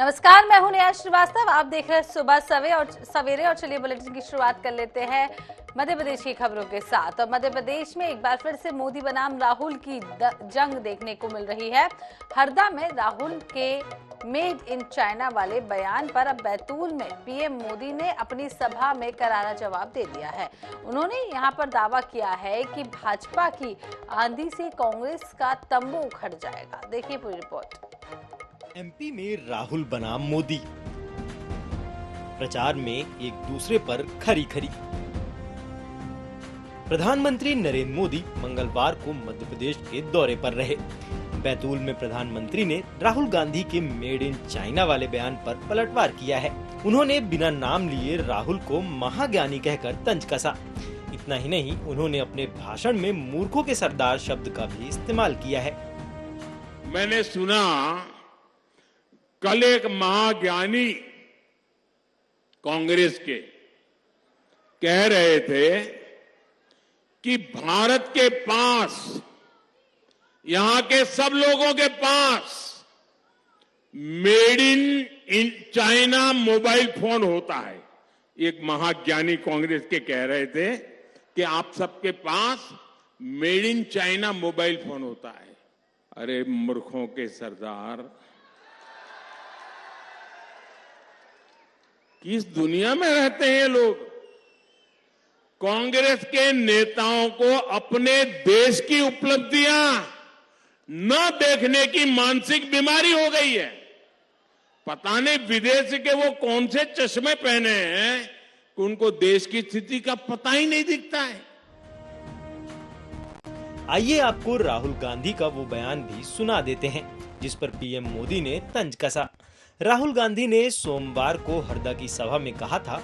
नमस्कार, मैं हूं नेहा श्रीवास्तव। आप देख रहे हैं सुबह सवेरे और चलिए बुलेटिन की शुरुआत कर लेते हैं मध्य प्रदेश की खबरों के साथ। और मध्य प्रदेश में एक बार फिर से मोदी बनाम राहुल की जंग देखने को मिल रही है। हरदा में राहुल के मेड इन चाइना वाले बयान पर अब बैतूल में पीएम मोदी ने अपनी सभा में करारा जवाब दे दिया है। उन्होंने यहां पर दावा किया है कि भाजपा की आंधी से कांग्रेस का तंबू उखड़ जाएगा। देखिए पूरी रिपोर्ट। एमपी में राहुल बनाम मोदी, प्रचार में एक दूसरे पर खरी खरी। प्रधानमंत्री नरेंद्र मोदी मंगलवार को मध्य प्रदेश के दौरे पर रहे। बैतूल में प्रधानमंत्री ने राहुल गांधी के मेड इन चाइना वाले बयान पर पलटवार किया है। उन्होंने बिना नाम लिए राहुल को महाज्ञानी कहकर तंज कसा। इतना ही नहीं, उन्होंने अपने भाषण में मूर्खों के सरदार शब्द का भी इस्तेमाल किया है। मैंने सुना कल एक महाज्ञानी कांग्रेस के कह रहे थे कि भारत के पास, यहां के सब लोगों के पास made in China mobile phone होता है। एक महाज्ञानी कांग्रेस के कह रहे थे कि आप सबके पास made in China mobile phone होता है। अरे मूर्खों के सरदार, किस दुनिया में रहते हैं ये लोग? कांग्रेस के नेताओं को अपने देश की उपलब्धियां न देखने की मानसिक बीमारी हो गई है। पता नहीं विदेश के वो कौन से चश्मे पहने हैं कि उनको देश की स्थिति का पता ही नहीं दिखता है। आइए आपको राहुल गांधी का वो बयान भी सुना देते हैं जिस पर पीएम मोदी ने तंज कसा। राहुल गांधी ने सोमवार को हरदा की सभा में कहा था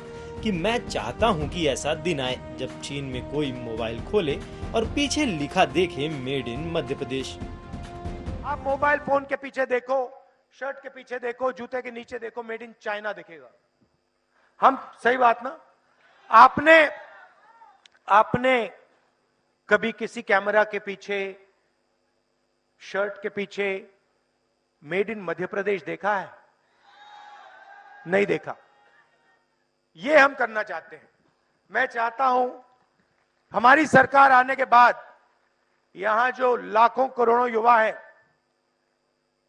कि मैं चाहता हूं कि ऐसा दिन आए जब चीन में कोई मोबाइल खोले और पीछे लिखा देखे मेड इन मध्य प्रदेश। आप मोबाइल फोन के पीछे देखो, शर्ट के पीछे देखो, जूते के नीचे देखो, मेड इन चाइना दिखेगा। हम सही बात ना? आपने कभी किसी कैमरा के पीछे, शर्ट के पीछे मेड इन मध्य प्रदेश देखा है? नहीं देखा। ये हम करना चाहते हैं। मैं चाहता हूं हमारी सरकार आने के बाद यहां जो लाखों करोड़ों युवा हैं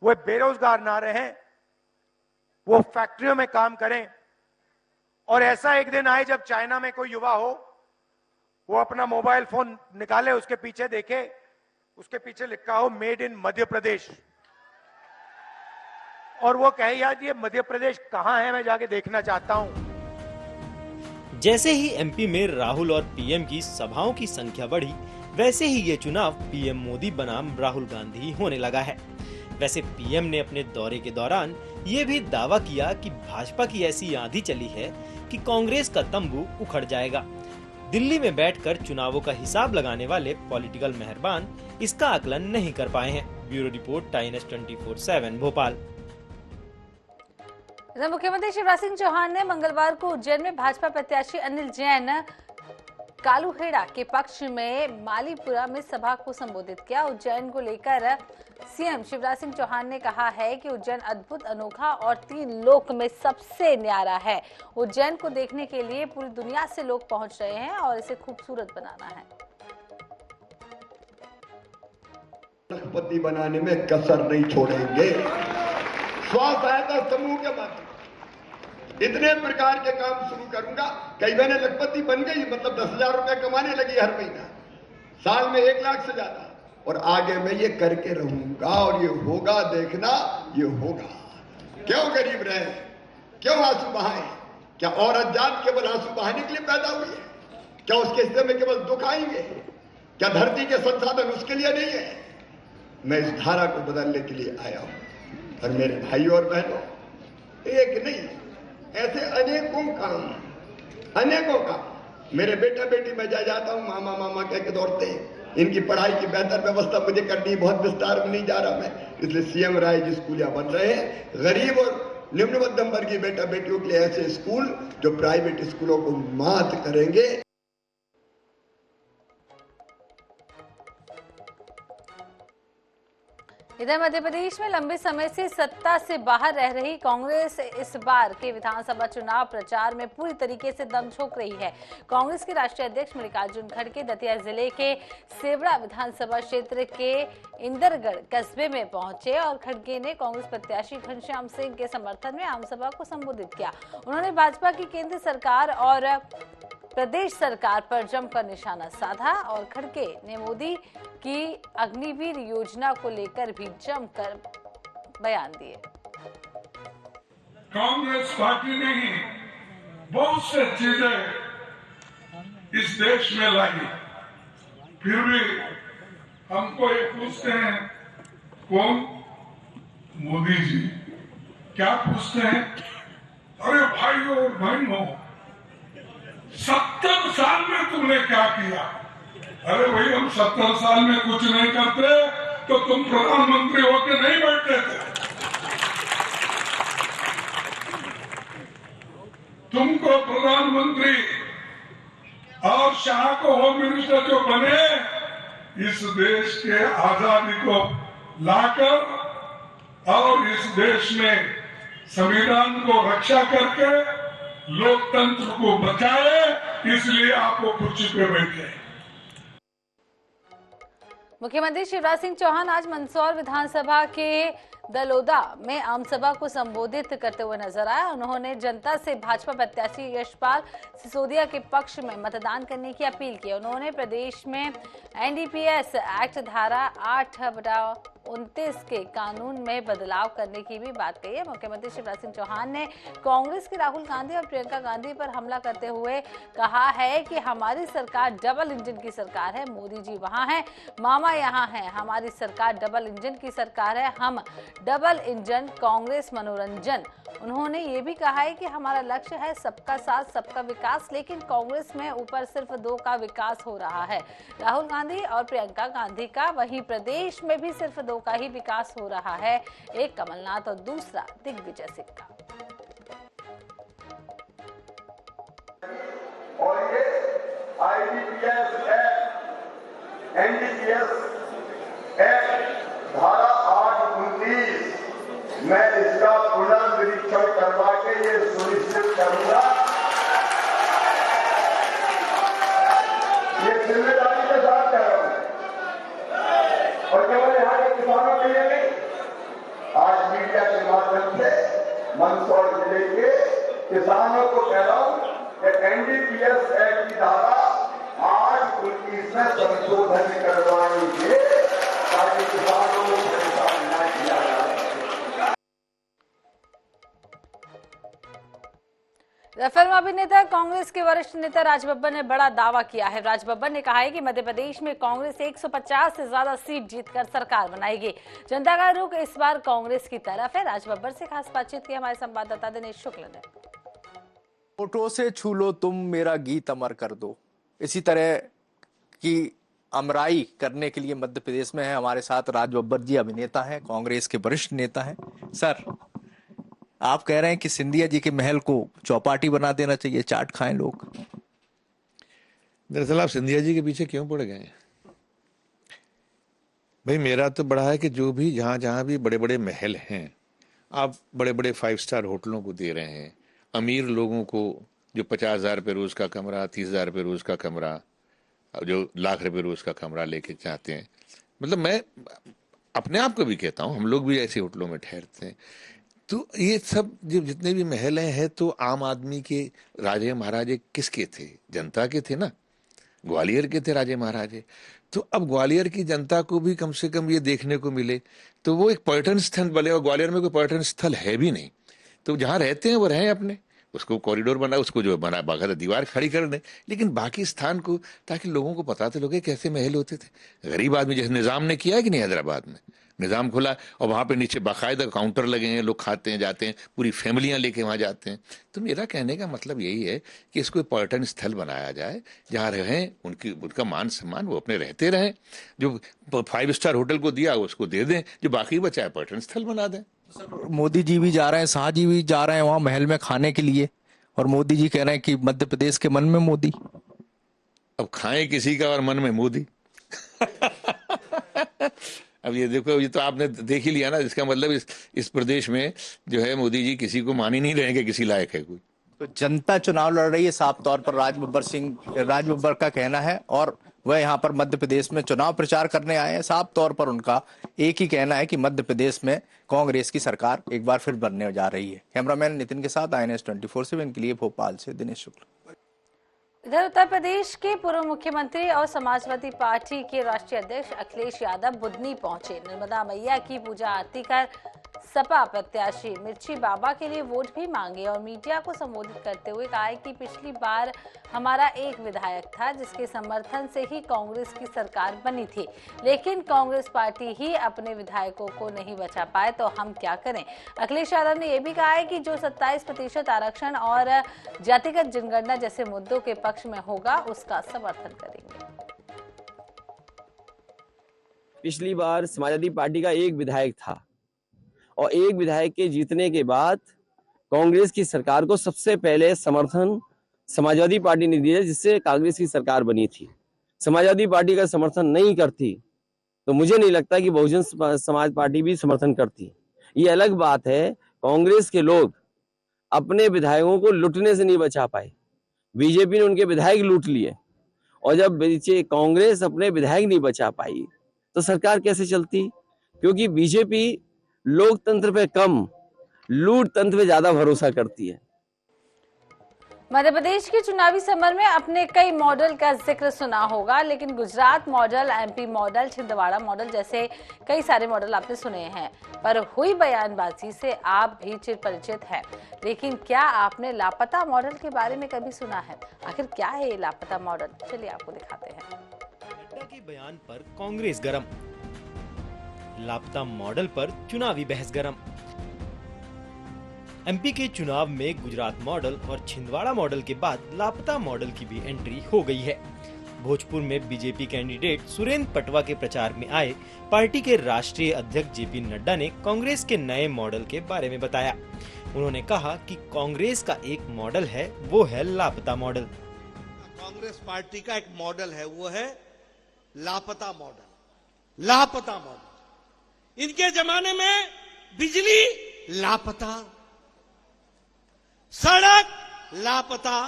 वो बेरोजगार ना रहें, वो फैक्ट्रियों में काम करें। और ऐसा एक दिन आए जब चाइना में कोई युवा हो, वो अपना मोबाइल फोन निकाले, उसके पीछे देखे, उसके पीछे लिखा हो मेड इन मध्य प्रदेश, और वो कहे यार ये मध्य प्रदेश कहां है, मैं जाके देखना चाहता हूं। जैसे ही एमपी में राहुल और पीएम की सभाओं की संख्या बढ़ी, वैसे ही ये चुनाव पीएम मोदी बनाम राहुल गांधी होने लगा है। वैसे पीएम ने अपने दौरे के दौरान ये भी दावा किया कि भाजपा की ऐसी आंधी चली है कि कांग्रेस का तंबू उखड़ जाएगा। दिल्ली में बैठकर चुनावों का हिसाब लगाने वाले पॉलिटिकल मेहरबान इसका आकलन नहीं कर पाए हैं। Bureau report, times 24/7 Bhopal. मुख्यमंत्री शिवराज सिंह चौहान ने मंगलवार को उज्जैन में भाजपा प्रत्याशी अनिल जैन कालूहेड़ा के पक्ष में मालीपुरा में सभा को संबोधित किया। उज्जैन को लेकर सीएम शिवराज सिंह चौहान ने कहा है कि उज्जैन अद्भुत, अनोखा और 3 लोक में सबसे न्यारा है। उज्जैन को देखने के लिए पूरी दुनिया से लोग पहुंच रहे हैं और इसे खूबसूरत बनाना है। लखपति बनाने में कसर नहीं छोड़ेंगे। स्व सहायता समूह के माध्यम इतने प्रकार के काम शुरू करूंगा। कई बहनें लखपति बन गई, मतलब 10,000 रुपया कमाने लगी हर महीना, साल में 1 लाख से ज्यादा। और आगे मैं ये करके रहूंगा और ये होगा, देखना ये होगा। क्यों गरीब रहे, क्यों आंसू बहाए? क्या औरत जात केवल आंसू बहाने के लिए पैदा हुई है? क्या उसके हिस्से में केवल दुख आएंगे? क्या धरती के संसाधन उसके लिए नहीं है? मैं इस धारा को बदलने के लिए आया हूं। और मेरे भाइयों और बहनों, एक नहीं, ऐसे अनेकों काम मेरे बेटा बेटी मैं जाता हूं, मामा मामा कह के दौड़ते हैं। इनकी पढ़ाई की बेहतर व्यवस्था मुझे करनी, बहुत विस्तार में नहीं जा रहा मैं, इसलिए सीएम राय जी स्कूल बन रहे हैं। गरीब और निम्न मध्यम वर्गीय बेटा बेटियों के लिए ऐसे स्कूल जो प्राइवेट स्कूलों को मात करेंगे। इधर मध्य प्रदेश में लंबे समय से सत्ता से बाहर रह रही कांग्रेस इस बार के विधानसभा चुनाव प्रचार में पूरी तरीके से दम झोंक रही है। कांग्रेस के राष्ट्रीय अध्यक्ष मल्लिकार्जुन खड़गे दतिया जिले के सेवड़ा विधानसभा क्षेत्र के इंदरगढ़ कस्बे में पहुंचे और खड़गे ने कांग्रेस प्रत्याशी घनश्याम सिंह के समर्थन में आमसभा को संबोधित किया। उन्होंने भाजपा की केंद्र सरकार और प्रदेश सरकार पर जमकर निशाना साधा और खड़गे ने मोदी की अग्निवीर योजना को लेकर भी जमकर बयान दिए। कांग्रेस पार्टी ने ही बहुत से चीजें इस देश में लाई, फिर भी हमको ये पूछते हैं कौन? मोदी जी। क्या पूछते हैं? अरे भाइयों और बहनों, 70 साल में तुमने क्या किया? अरे भाई, हम 70 साल में कुछ नहीं करते तो तुम प्रधानमंत्री होकर नहीं बैठते थे। तुमको प्रधानमंत्री और शाह को होम मिनिस्टर जो बने, इस देश के आजादी को लाकर और इस देश में संविधान को रक्षा करके लोकतंत्र को बचाए, इसलिए आपको कुर्सी पे बैठे। मुख्यमंत्री शिवराज सिंह चौहान आज मंदसौर विधानसभा के दलोदा में आमसभा को संबोधित करते हुए नजर आए। उन्होंने जनता से भाजपा प्रत्याशी यशपाल सिसोदिया के पक्ष में मतदान करने की अपील की। उन्होंने प्रदेश में एनडीपीएस एक्ट धारा 8/29 के कानून में बदलाव करने की भी बात कही है। मुख्यमंत्री शिवराज सिंह चौहान ने कांग्रेस के राहुल गांधी और प्रियंका गांधी पर हमला करते हुए कहा है कि हमारी सरकार डबल इंजन की सरकार है। मोदी जी वहां हैं, मामा यहाँ हैं। हमारी सरकार डबल इंजन की सरकार है, हम डबल इंजन कांग्रेस मनोरंजन। उन्होंने ये भी कहा है कि हमारा लक्ष्य है सबका साथ सबका विकास, लेकिन कांग्रेस में ऊपर सिर्फ 2 का विकास हो रहा है, राहुल गांधी और प्रियंका गांधी का। वहीं प्रदेश में भी सिर्फ 2 का ही विकास हो रहा है, एक कमलनाथ और दूसरा दिग्विजय सिंह का। और ये आईडीपीएस एक्ट, एनडीपीएस एक्ट धारा 8/29 मैं इसका पुनर्निरीक्षण करवा के ये सुनिश्चित करूंगा, ये जिम्मेदारी के साथ कह रहा हूं। और केवल यहाँ के किसानों के लिए नहीं, आज मीडिया के माध्यम से मंदसौर जिले के किसानों को कह रहा हूं कि एनडीपीएस एक्ट की धारा 8/29 में संशोधन करवाएंगे ताकि किसानों को परेशान न किया जा सके। फिल्म अभिनेता कांग्रेस के वरिष्ठ नेता राज बब्बर ने बड़ा दावा किया है। राज बब्बर ने कहा है कि मध्य प्रदेश में कांग्रेस 150 से ज्यादा सीट जीतकर सरकार बनाएगी। जनता का रुख इस बार कांग्रेस की तरफ है। राज बब्बर से खास बातचीत की हमारे संवाददाता दिनेश शुक्ल ने। फोटो से छू लो तुम मेरा गीत अमर कर दो, इसी तरह की अमराई करने के लिए मध्य प्रदेश में है। हमारे साथ राज बब्बर जी अभिनेता हैं, कांग्रेस के वरिष्ठ नेता हैं। सर, आप कह रहे हैं कि सिंधिया जी के महल को चौपाटी बना देना चाहिए, चाट खाएं लोग। दरअसल आप सिंधिया जी के पीछे क्यों पड़ गए? भाई, मेरा तो बड़ा है कि जो भी जहां भी बड़े बड़े महल हैं, आप बड़े बड़े 5 स्टार होटलों को दे रहे हैं, अमीर लोगों को जो 50,000 रुपये रोज का कमरा, 30,000 रुपये रोज का कमरा, जो लाख रुपये रोज का कमरा लेके चाहते हैं। मतलब मैं अपने आप को भी कहता हूँ, हम लोग भी ऐसे होटलों में ठहरते हैं। तो ये सब जो जितने भी महल हैं तो आम आदमी के राजे महाराजे किसके थे? जनता के थे ना, ग्वालियर के थे राजे महाराजे। तो अब ग्वालियर की जनता को भी कम से कम ये देखने को मिले तो वो एक पर्यटन स्थल बने, और ग्वालियर में कोई पर्यटन स्थल है भी नहीं। तो जहाँ रहते हैं वो रहें अपने, उसको कॉरिडोर बना, उसको जो बना बाकायदा दीवार खड़ी कर दें, लेकिन बाकी स्थान को, ताकि लोगों को पता तो लगे कैसे महल होते थे। गरीब आदमी, जैसे निजाम ने किया है कि नहीं, हैदराबाद में निजाम खुला और वहाँ पे नीचे बाकायदा काउंटर लगे हैं, लोग खाते हैं, जाते हैं, पूरी फैमिलियाँ लेके वहाँ जाते हैं। तो मेरा कहने का मतलब यही है कि इसको पर्यटन स्थल बनाया जाए, जहाँ रहें, उनका मान सम्मान, वो अपने रहते रहें। जो 5 स्टार होटल को दिया उसको दे दें, जो बाकी बचा है पर्यटन स्थल बना दें। मोदी जी भी जा रहे हैं, शाह जी भी जा रहे हैं वहाँ महल में खाने के लिए, और मोदी जी कह रहे हैं कि मध्य प्रदेश के मन में मोदी। अब खाएं किसी का और मन में मोदी। अब ये देखो, ये तो आपने देख ही लिया ना, इसका मतलब इस प्रदेश में जो है मोदी जी किसी को मान ही नहीं रहे कि किसी लायक है कोई। तो जनता चुनाव लड़ रही है, साफ तौर पर राज बब्बर का कहना है, और वह यहाँ पर मध्य प्रदेश में चुनाव प्रचार करने आए हैं। साफ तौर पर उनका एक ही कहना है कि मध्य प्रदेश में कांग्रेस की सरकार एक बार फिर बनने जा रही है। कैमरामैन नितिन के साथ INS 24/7 के लिए भोपाल से दिनेश शुक्ल। इधर उत्तर प्रदेश के पूर्व मुख्यमंत्री और समाजवादी पार्टी के राष्ट्रीय अध्यक्ष अखिलेश यादव बुधनी पहुंचे। नर्मदा मैया की पूजा आरती कर सपा प्रत्याशी मिर्ची बाबा के लिए वोट भी मांगे और मीडिया को संबोधित करते हुए कहा कि पिछली बार हमारा एक विधायक था जिसके समर्थन से ही कांग्रेस की सरकार बनी थी, लेकिन कांग्रेस पार्टी ही अपने विधायकों को नहीं बचा पाए, तो हम क्या करें। अखिलेश यादव ने यह भी कहा है कि जो 27% आरक्षण और जातिगत जनगणना जैसे मुद्दों के पक्ष में होगा उसका समर्थन करेंगे। पिछली बार समाजवादी पार्टी का एक विधायक था और एक विधायक के जीतने के बाद कांग्रेस की सरकार को सबसे पहले समर्थन समाजवादी पार्टी ने दिया, जिससे कांग्रेस की सरकार बनी थी। समाजवादी पार्टी का समर्थन नहीं करती तो मुझे नहीं लगता कि बहुजन समाज पार्टी भी समर्थन करती। ये अलग बात है, कांग्रेस के लोग अपने विधायकों को लूटने से नहीं बचा पाए। बीजेपी ने उनके विधायक लूट लिए और जब कांग्रेस अपने विधायक नहीं बचा पाई तो सरकार कैसे चलती, क्योंकि बीजेपी लोकतंत्र पे कम लूट तंत्र पे ज्यादा भरोसा करती है। मध्य प्रदेश के चुनावी समर में अपने कई मॉडल का जिक्र सुना होगा, लेकिन Gujarat model, MP model, Chhindwara model जैसे कई सारे मॉडल आपने सुने हैं, पर हुई बयानबाजी से आप भी चिर परिचित हैं। लेकिन क्या आपने लापता मॉडल के बारे में कभी सुना है? आखिर क्या है ये लापता मॉडल, चलिए आपको दिखाते हैं। नड्डा के बयान पर कांग्रेस गरम, लापता मॉडल पर चुनावी बहस गरम। MP के चुनाव में गुजरात मॉडल और छिंदवाड़ा मॉडल के बाद लापता मॉडल की भी एंट्री हो गई है। भोजपुर में बीजेपी कैंडिडेट सुरेंद्र पटवा के प्रचार में आए पार्टी के राष्ट्रीय अध्यक्ष JP नड्डा ने कांग्रेस के नए मॉडल के बारे में बताया। उन्होंने कहा कि कांग्रेस का एक मॉडल है, वो है लापता मॉडल। कांग्रेस पार्टी का एक मॉडल है, वो है लापता मॉडल। लापता मॉडल, इनके जमाने में बिजली लापता, सड़क लापता,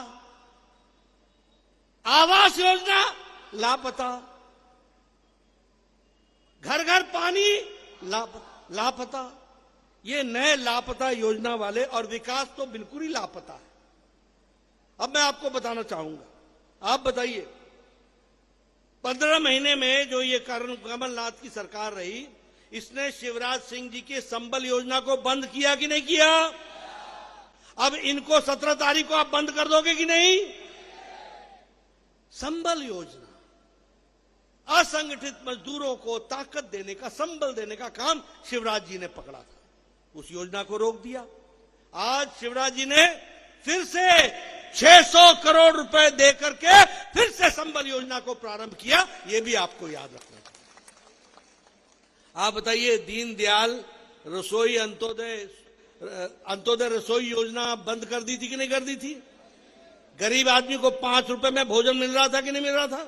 आवास योजना लापता, घर घर पानी लापता। ये नए लापता योजना वाले, और विकास तो बिल्कुल ही लापता है। अब मैं आपको बताना चाहूंगा, आप बताइए 15 महीने में जो ये कमलनाथ की सरकार रही, इसने शिवराज सिंह जी की संबल योजना को बंद किया कि नहीं किया? अब इनको 17 तारीख को आप बंद कर दोगे कि नहीं? संबल योजना, असंगठित मजदूरों को ताकत देने का, संबल देने का काम शिवराज जी ने पकड़ा था, उस योजना को रोक दिया। आज शिवराज जी ने फिर से 600 करोड़ रुपए देकर के फिर से संबल योजना को प्रारंभ किया, यह भी आपको याद रखना चाहिए। आप बताइए, दीनदयाल रसोई अंत्योदय रसोई योजना बंद कर दी थी कि नहीं कर दी थी? गरीब आदमी को 5 रुपए में भोजन मिल रहा था कि नहीं मिल रहा था?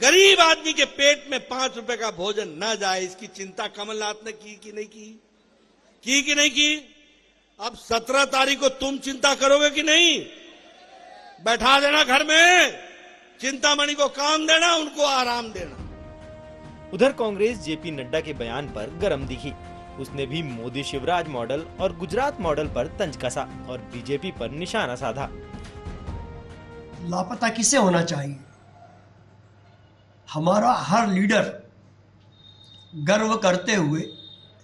गरीब आदमी के पेट में 5 रुपए का भोजन न जाए, इसकी चिंता कमलनाथ ने की कि नहीं की? की कि नहीं की? अब 17 तारीख को तुम चिंता करोगे कि नहीं? बैठा देना घर में, चिंतामणि को काम देना, उनको आराम देना। उधर कांग्रेस JP नड्डा के बयान पर गरम दिखी। उसने भी मोदी शिवराज मॉडल और गुजरात मॉडल पर तंज कसा और बीजेपी पर निशाना साधा। लापता किसे होना चाहिए? हमारा हर लीडर गर्व करते हुए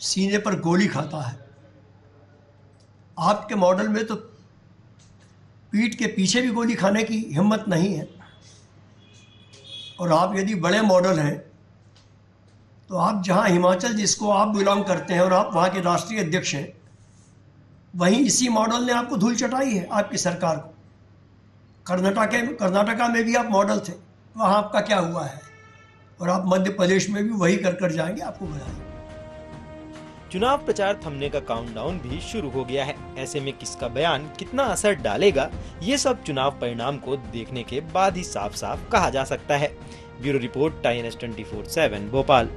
सीने पर गोली खाता है। आपके मॉडल में तो पीठ के पीछे भी गोली खाने की हिम्मत नहीं है, और आप यदि बड़े मॉडल हैं तो आप जहां हिमाचल, जिसको आप बिलोंग करते हैं और आप वहां के राष्ट्रीय अध्यक्ष हैं, वहीं इसी मॉडल ने आपको धूल चटाई है, आपकी सरकार को। कर्नाटका में भी आप मॉडल थे, वहां आपका क्या हुआ है? और आप मध्य प्रदेश में भी वही कर जाएंगे, आपको बताएंगे। चुनाव प्रचार थमने का काउंटडाउन भी शुरू हो गया है। ऐसे में किसका बयान कितना असर डालेगा, ये सब चुनाव परिणाम को देखने के बाद ही साफ साफ कहा जा सकता है। Bureau report, INS 24/7 Bhopal.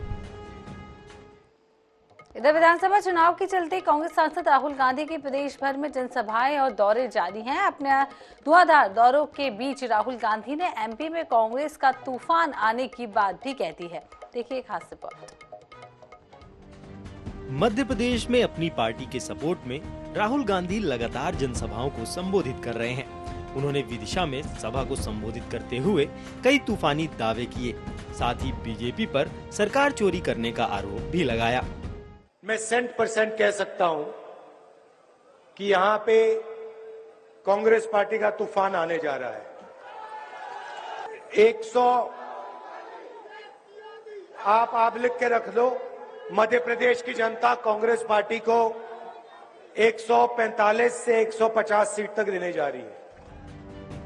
इधर विधानसभा चुनाव के चलते कांग्रेस सांसद राहुल गांधी की प्रदेश भर में जनसभाएं और दौरे जारी हैं। अपने धुआंधार दौरों के बीच राहुल गांधी ने एमपी में कांग्रेस का तूफान आने की बात भी कह दी है। देखिए खास रिपोर्ट। मध्य प्रदेश में अपनी पार्टी के सपोर्ट में राहुल गांधी लगातार जनसभाओं को संबोधित कर रहे हैं। उन्होंने विदिशा में सभा को संबोधित करते हुए कई तूफानी दावे किए, साथ ही बीजेपी पर सरकार चोरी करने का आरोप भी लगाया। मैं 100% कह सकता हूं कि यहां पे कांग्रेस पार्टी का तूफान आने जा रहा है। 100 आप लिख के रख लो, मध्य प्रदेश की जनता कांग्रेस पार्टी को 145 से 150 सीट तक देने जा रही है।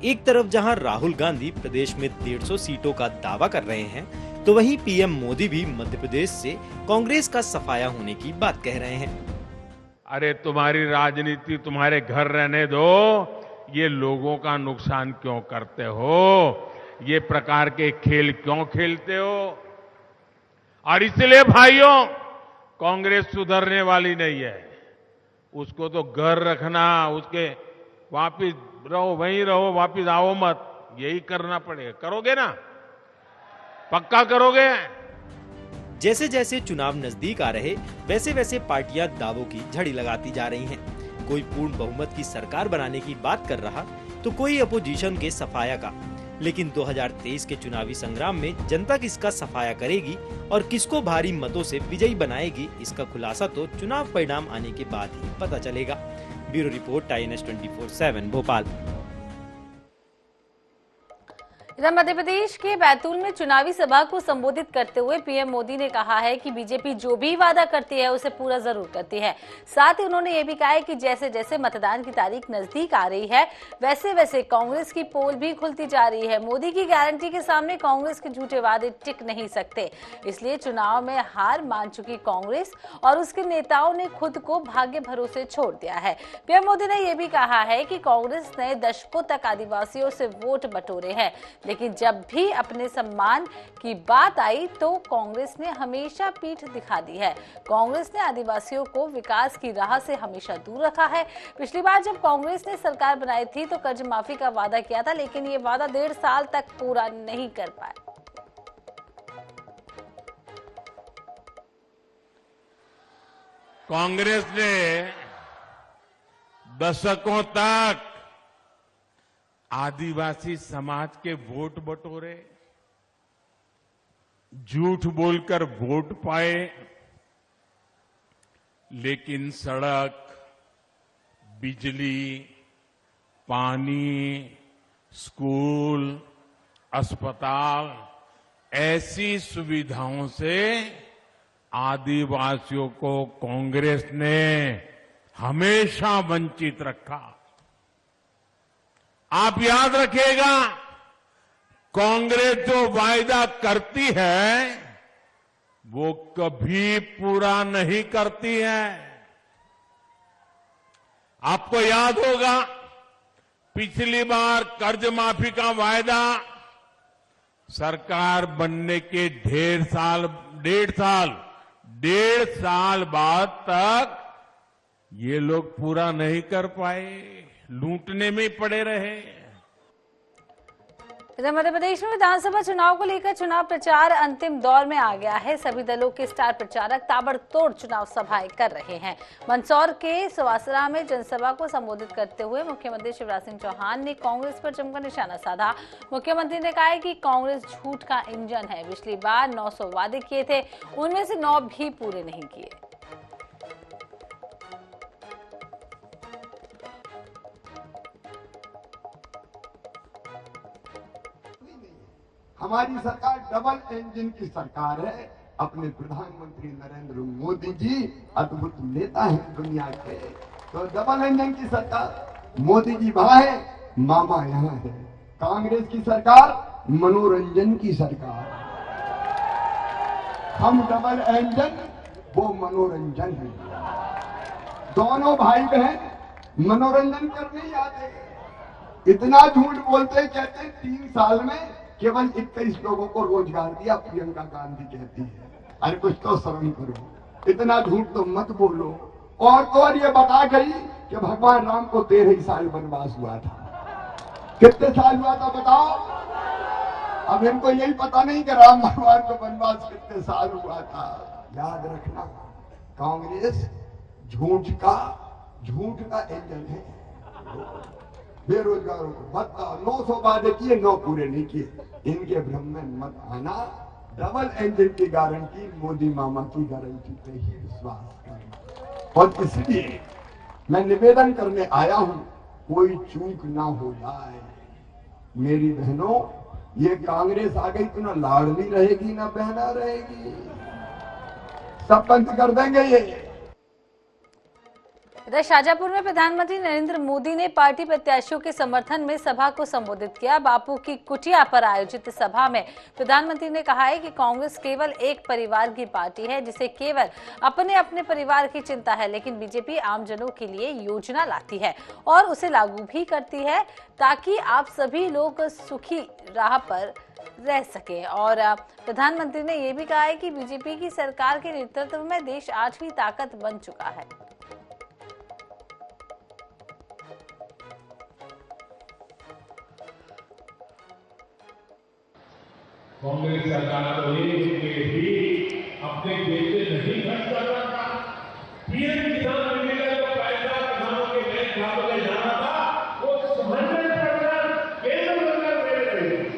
एक तरफ जहां राहुल गांधी प्रदेश में 150 सीटों का दावा कर रहे हैं, तो वहीं पीएम मोदी भी मध्य प्रदेश से कांग्रेस का सफाया होने की बात कह रहे हैं। अरे तुम्हारी राजनीति तुम्हारे घर रहने दो, ये लोगों का नुकसान क्यों करते हो? ये प्रकार के खेल क्यों खेलते हो? और इसलिए भाइयों, कांग्रेस सुधरने वाली नहीं है। उसको तो घर रखना, उसके वापिस रहो, वहीं रहो, वापिस आओ मत, यही करना पड़ेगा। करोगे ना? पक्का करोगे? जैसे जैसे चुनाव नजदीक आ रहे, वैसे वैसे पार्टियां दावों की झड़ी लगाती जा रही हैं। कोई पूर्ण बहुमत की सरकार बनाने की बात कर रहा, तो कोई अपोजिशन के सफाया का। लेकिन 2023 के चुनावी संग्राम में जनता किसका सफाया करेगी और किसको भारी मतों से विजयी बनाएगी, इसका खुलासा तो चुनाव परिणाम आने के बाद ही पता चलेगा। Bureau report, INS 24/7 Bhopal. इधर मध्य प्रदेश के बैतूल में चुनावी सभा को संबोधित करते हुए पीएम मोदी ने कहा है कि बीजेपी जो भी वादा करती है उसे पूरा जरूर करती है। साथ ही उन्होंने ये भी कहा है कि जैसे जैसे मतदान की तारीख नजदीक आ रही है, वैसे वैसे कांग्रेस की पोल भी खुलती जा रही है। मोदी की गारंटी के सामने कांग्रेस के झूठे वादे टिक नहीं सकते, इसलिए चुनाव में हार मान चुकी कांग्रेस और उसके नेताओं ने खुद को भाग्य भरोसे छोड़ दिया है। पीएम मोदी ने यह भी कहा है कि कांग्रेस ने दशकों तक आदिवासियों से वोट बटोरे हैं, लेकिन जब भी अपने सम्मान की बात आई तो कांग्रेस ने हमेशा पीठ दिखा दी है। कांग्रेस ने आदिवासियों को विकास की राह से हमेशा दूर रखा है। पिछली बार जब कांग्रेस ने सरकार बनाई थी तो कर्ज माफी का वादा किया था, लेकिन ये वादा 1.5 साल तक पूरा नहीं कर पाए। कांग्रेस ने दशकों तक आदिवासी समाज के वोट बटोरे, झूठ बोलकर वोट पाए, लेकिन सड़क, बिजली, पानी, स्कूल, अस्पताल ऐसी सुविधाओं से आदिवासियों को कांग्रेस ने हमेशा वंचित रखा। आप याद रखिएगा, कांग्रेस जो वायदा करती है वो कभी पूरा नहीं करती है। आपको याद होगा, पिछली बार कर्ज माफी का वायदा सरकार बनने के 1.5 साल बाद तक ये लोग पूरा नहीं कर पाए, लूटने में पड़े रहे। इधर मध्य प्रदेश में विधानसभा चुनाव को लेकर चुनाव प्रचार अंतिम दौर में आ गया है। सभी दलों के स्टार प्रचारक ताबड़तोड़ चुनाव सभाएं कर रहे हैं। मंदसौर के सुवासरा में जनसभा को संबोधित करते हुए मुख्यमंत्री शिवराज सिंह चौहान ने कांग्रेस पर जमकर निशाना साधा। मुख्यमंत्री ने कहा है कि कांग्रेस झूठ का इंजन है। पिछली बार 900 वादे किए थे, उनमें से 9 भी पूरे नहीं किए। हमारी सरकार डबल इंजन की सरकार है। अपने प्रधानमंत्री नरेंद्र मोदी जी अद्भुत नेता हैं दुनिया के। तो डबल इंजन की सरकार, मोदी जी वहां है, मामा यहाँ है। कांग्रेस की सरकार मनोरंजन की सरकार। हम डबल इंजन, वो मनोरंजन है। दोनों भाई बहन मनोरंजन करने आते। इतना झूठ बोलते, कहते 3 साल में केवल 21 लोगों को रोजगार दिया, प्रियंका गांधी कहती है। अरे कुछ तो शर्म करो। इतना झूठ तो मत बोलो। और ये बता गई कि भगवान राम को 13 साल वनवास हुआ था। कितने साल हुआ था बताओ? अब इनको यही पता नहीं कि राम भगवान को वनवास कितने साल हुआ था। याद रखना, कांग्रेस झूठ का एंजल है। बेरोजगारों को भत्ता 900 वादे किए, 9 पूरे नहीं किए। इनके भ्रम में मत आना। डबल इंजन की गारंटी मोदी मामा की गारंटी पे ही विश्वास करना। और इसलिए मैं निवेदन करने आया हूं, कोई चूक ना हो जाए। मेरी बहनों, ये कांग्रेस आ गई तो ना लाडली रहेगी ना बहना रहेगी, सब बंद कर देंगे ये। इधर शाजापुर में प्रधानमंत्री नरेंद्र मोदी ने पार्टी प्रत्याशियों के समर्थन में सभा को संबोधित किया। बापू की कुटिया पर आयोजित सभा में प्रधानमंत्री ने कहा है कि कांग्रेस केवल एक परिवार की पार्टी है, जिसे केवल अपने अपने परिवार की चिंता है, लेकिन बीजेपी आमजनों के लिए योजना लाती है और उसे लागू भी करती है ताकि आप सभी लोग सुखी राह पर रह सके। और प्रधानमंत्री ने यह भी कहा है कि बीजेपी की सरकार के नेतृत्व में देश 8वीं ताकत बन चुका है। कांग्रेस सरकार तो एक रुपये भी अपने देश से नहीं खर्च कर रहा था। पीएम किसान निधि का पैसा किसानों के बैंक खातों में जाना था, वो 100% केंद्र सरकार दे रही थी।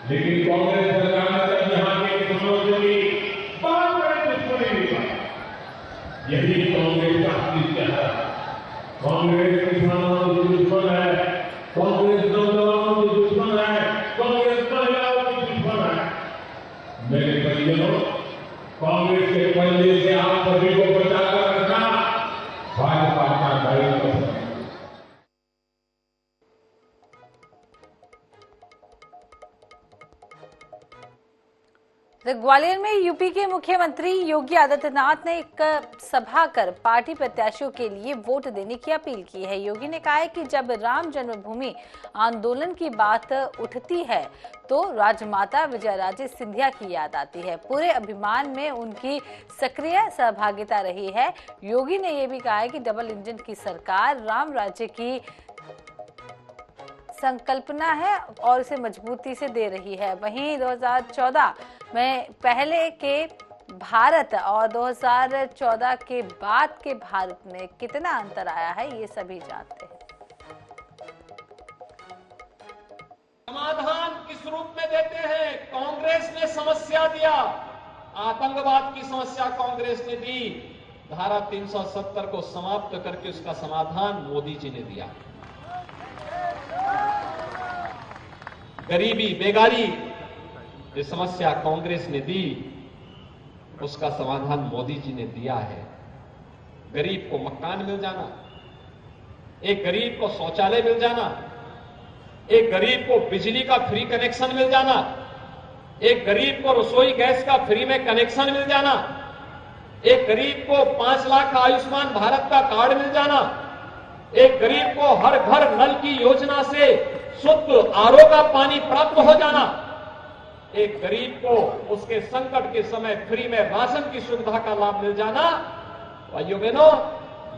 लेकिन कांग्रेस सरकार ने यहाँ के किसानों से भी बहुत बड़ी दुश्मनी निभाई। यही कांग्रेस का अस्तित्व है। कांग्रेस किसानों की दुश्मन है, कांग्रेस नौजवानों की दुश्मन है, कांग्रेस महिलाओं की दुश्मन है। मेरे परिजनों, कांग्रेस के पल्ले से आप सभी को बचाकर रखना भाजपा का दायित्व है। ग्वालियर में यूपी के मुख्यमंत्री योगी आदित्यनाथ ने एक सभा कर पार्टी प्रत्याशियों के लिए वोट देने की अपील की है। योगी ने कहा है कि जब राम जन्मभूमि आंदोलन की बात उठती है तो राजमाता विजयाराजे सिंधिया की याद आती है। पूरे अभियान में उनकी सक्रिय सहभागिता रही है। योगी ने यह भी कहा है कि डबल इंजन की सरकार राम राज्य की संकल्पना है और इसे मजबूती से दे रही है। वहीं 2014 में पहले के भारत और 2014 के बाद के भारत में कितना अंतर आया है, ये सभी जानते हैं। समाधान किस रूप में देते हैं? कांग्रेस ने समस्या दिया, आतंकवाद की समस्या कांग्रेस ने दी। धारा 370 को समाप्त करके उसका समाधान मोदी जी ने दिया। गरीबी, बेगारी ये समस्या कांग्रेस ने दी, उसका समाधान मोदी जी ने दिया है। गरीब को मकान मिल जाना, एक गरीब को शौचालय मिल जाना, एक गरीब को बिजली का फ्री कनेक्शन मिल जाना, एक गरीब को रसोई गैस का फ्री में कनेक्शन मिल जाना, एक गरीब को 5 लाख का आयुष्मान भारत का कार्ड मिल जाना, एक गरीब को हर घर नल की योजना से शुद्ध आरओ का पानी प्राप्त हो जाना, एक गरीब को उसके संकट के समय फ्री में राशन की सुविधा का लाभ मिल जाना। भाइयों बहनों,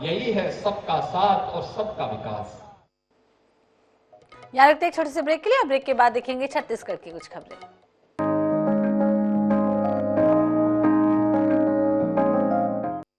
यही है सबका साथ और सबका विकास। यहाँ रखते एक छोटे से ब्रेक के लिए, ब्रेक के बाद देखेंगे छत्तीसगढ़ की कुछ खबरें।